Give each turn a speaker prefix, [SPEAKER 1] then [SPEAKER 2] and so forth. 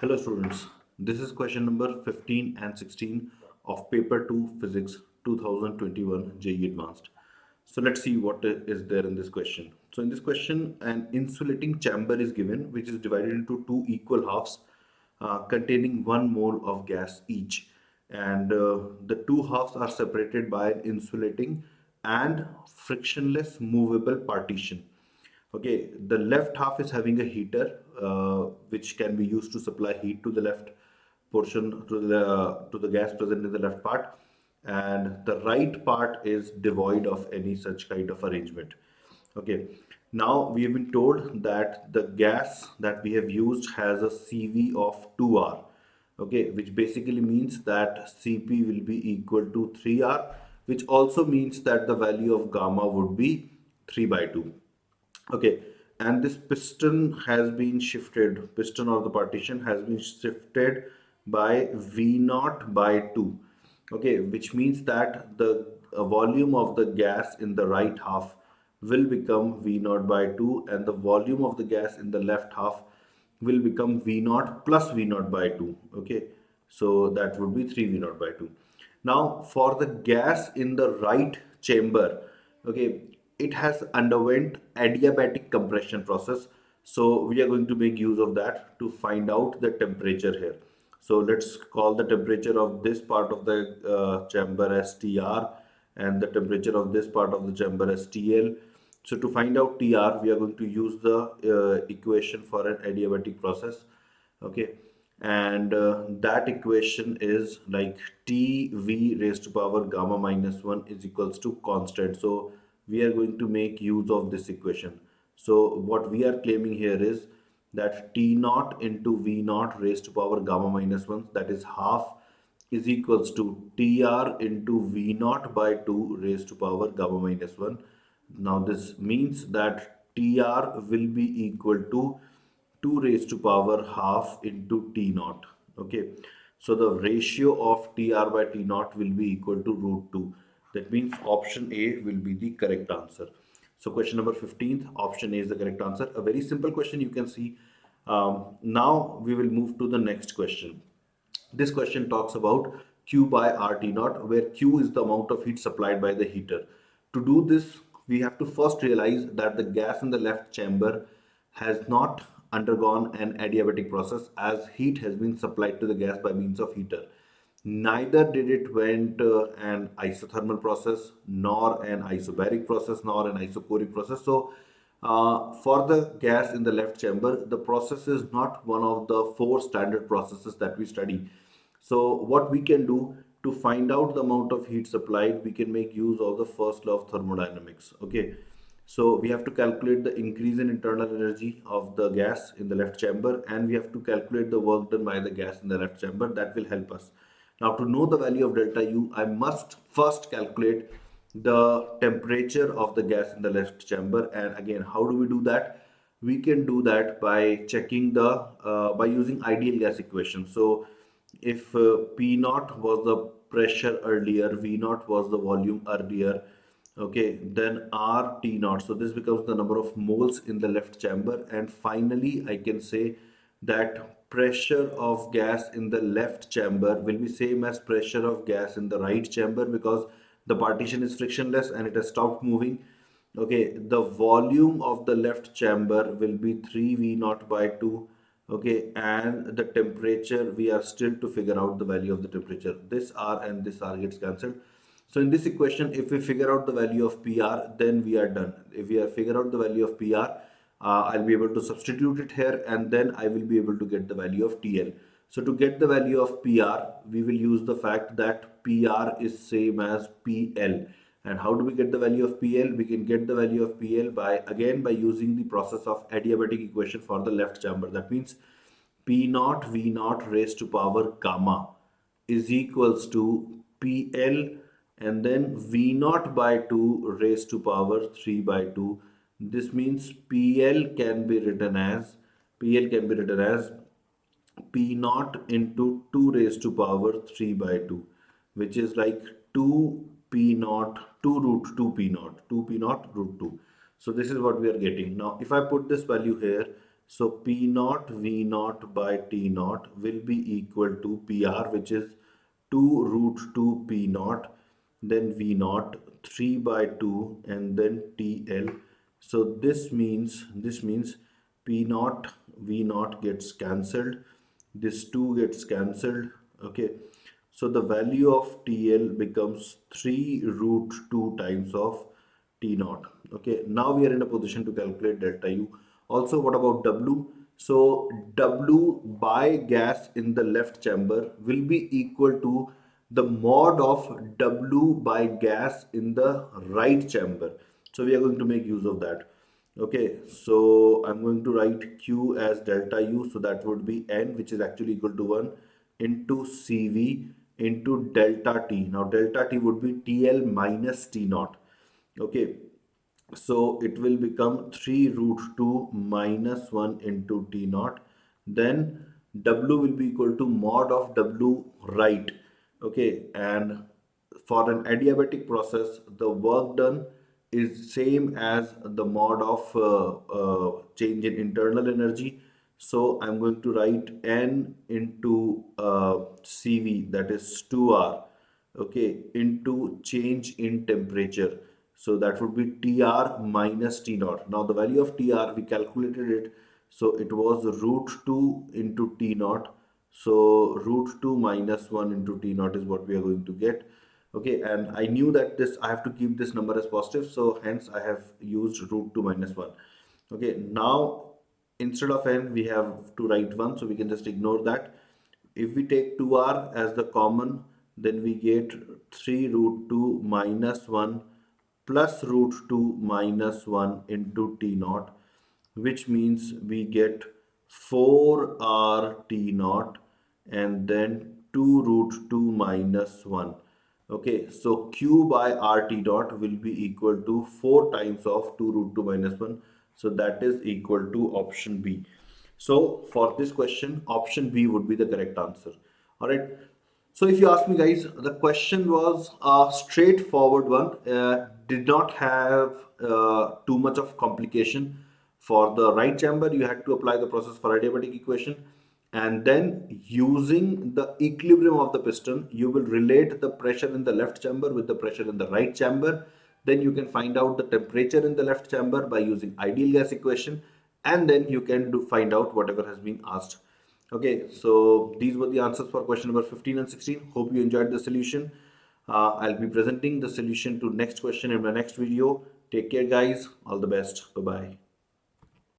[SPEAKER 1] Hello students, this is question number 15 and 16 of paper 2 physics 2021 JEE advanced. So let's see what is there in this question. So in this question an insulating chamber is given which is divided into two equal halves containing 1 mole of gas each, and the two halves are separated by an insulating and frictionless movable partition. Okay, the left half is having a heater, which can be used to supply heat to the left portion, to the gas present in the left part, and the right part is devoid of any such kind of arrangement. Okay, now we have been told that the gas that we have used has a CV of 2R. Okay, which basically means that Cp will be equal to 3R, which also means that the value of gamma would be 3 by 2. Okay, and this piston or the partition has been shifted by V naught by 2. Okay, which means that the volume of the gas in the right half will become V naught by 2, and the volume of the gas in the left half will become V naught plus V naught by 2. Okay, so that would be 3 V naught by 2. Now for the gas in the right chamber, okay, it has underwent adiabatic compression process. So we are going to make use of that to find out the temperature here. So let's call the temperature of this part of the chamber as TR, and the temperature of this part of the chamber as TL. So to find out TR, we are going to use the equation for an adiabatic process. Okay, and that equation is like TV raised to power gamma minus 1 is equals to constant. So we are going to make use of this equation. So what we are claiming here is that T naught into V naught raised to power gamma minus 1, that is half, is equals to TR into V naught by 2 raised to power gamma minus 1. Now this means that TR will be equal to 2 raised to power half into T naught. Okay, so the ratio of TR by T naught will be equal to root 2. That means option A will be the correct answer. So question number 15th, option A is the correct answer. A very simple question, you can see. Now we will move to the next question. This question talks about Q by RT naught, where Q is the amount of heat supplied by the heater. To do this, we have to first realize that the gas in the left chamber has not undergone an adiabatic process, as heat has been supplied to the gas by means of heater. Neither did it went an isothermal process, nor an isobaric process, nor an isochoric process. So for the gas in the left chamber, the process is not one of the four standard processes that we study. So what we can do to find out the amount of heat supplied, we can make use of the first law of thermodynamics. Okay, so we have to calculate the increase in internal energy of the gas in the left chamber, and we have to calculate the work done by the gas in the left chamber. That will help us. Now to know the value of delta U, I must first calculate the temperature of the gas in the left chamber. And again, how do we do that? We can do that by checking the by using ideal gas equation. So if P naught was the pressure earlier, V naught was the volume earlier, okay, then R T naught. So this becomes the number of moles in the left chamber. And finally, I can say that pressure of gas in the left chamber will be same as pressure of gas in the right chamber, because the partition is frictionless and it has stopped moving. Okay, the volume of the left chamber will be 3 V naught by 2. Okay, and the temperature, we are still to figure out the value of the temperature. This R and this R gets cancelled. So in this equation, if we figure out the value of PR, then we are done. If we figure out the value of PR, I'll be able to substitute it here, and then I will be able to get the value of TL. So to get the value of PR, we will use the fact that PR is same as PL. And how do we get the value of PL? We can get the value of PL by using the process of adiabatic equation for the left chamber. That means P naught V naught raised to power gamma is equals to PL, and then V naught by 2 raised to power 3 by 2. This means PL can be written as P naught into 2 raised to power 3 by 2, which is like 2 P naught, 2 root 2 P naught, 2 P naught root 2. So this is what we are getting. Now, if I put this value here, So P naught V naught by T naught will be equal to PR, which is 2 root 2 P naught, then V naught 3 by 2, and then TL. So this means P naught V naught gets cancelled, this 2 gets cancelled. Okay, so the value of TL becomes 3 root 2 times of T naught. Okay, now we are in a position to calculate delta U. Also, what about W? So W by gas in the left chamber will be equal to the mod of W by gas in the right chamber. So we are going to make use of that. Okay, so I'm going to write Q as delta U, so that would be N, which is actually equal to 1 into CV into delta T. Now delta T would be TL minus T naught. Okay, so it will become 3 root 2 minus 1 into T naught. Then W will be equal to mod of W right. Okay, and for an adiabatic process, the work done is same as the mod of change in internal energy. So I'm going to write N into CV, that is 2R, okay, into change in temperature. So that would be TR minus T naught. Now the value of TR, we calculated it. So it was root 2 into T naught. So root 2 minus 1 into T naught is what we are going to get. Okay, and I knew that this I have to keep this number as positive, so hence I have used root 2 minus 1. Okay, now instead of n we have to write 1, so we can just ignore that. If we take 2r as the common, then we get 3 root 2 minus 1 plus root 2 minus 1 into T naught, which means we get 4R T naught and then 2 root 2 minus 1. Okay, so Q by RT dot will be equal to 4 times of 2 root 2 minus 1. So that is equal to option B. So for this question, option B would be the correct answer. All right. So if you ask me, guys, the question was a straightforward one. Did not have too much of complication. For the right chamber, you had to apply the process for adiabatic equation, and then using the equilibrium of the piston, you will relate the pressure in the left chamber with the pressure in the right chamber. Then you can find out the temperature in the left chamber by using ideal gas equation, and then you can find out whatever has been asked. Okay, so these were the answers for question number 15 and 16. Hope you enjoyed the solution. I'll be presenting the solution to next question in my next video. Take care, guys. All the best. Bye bye.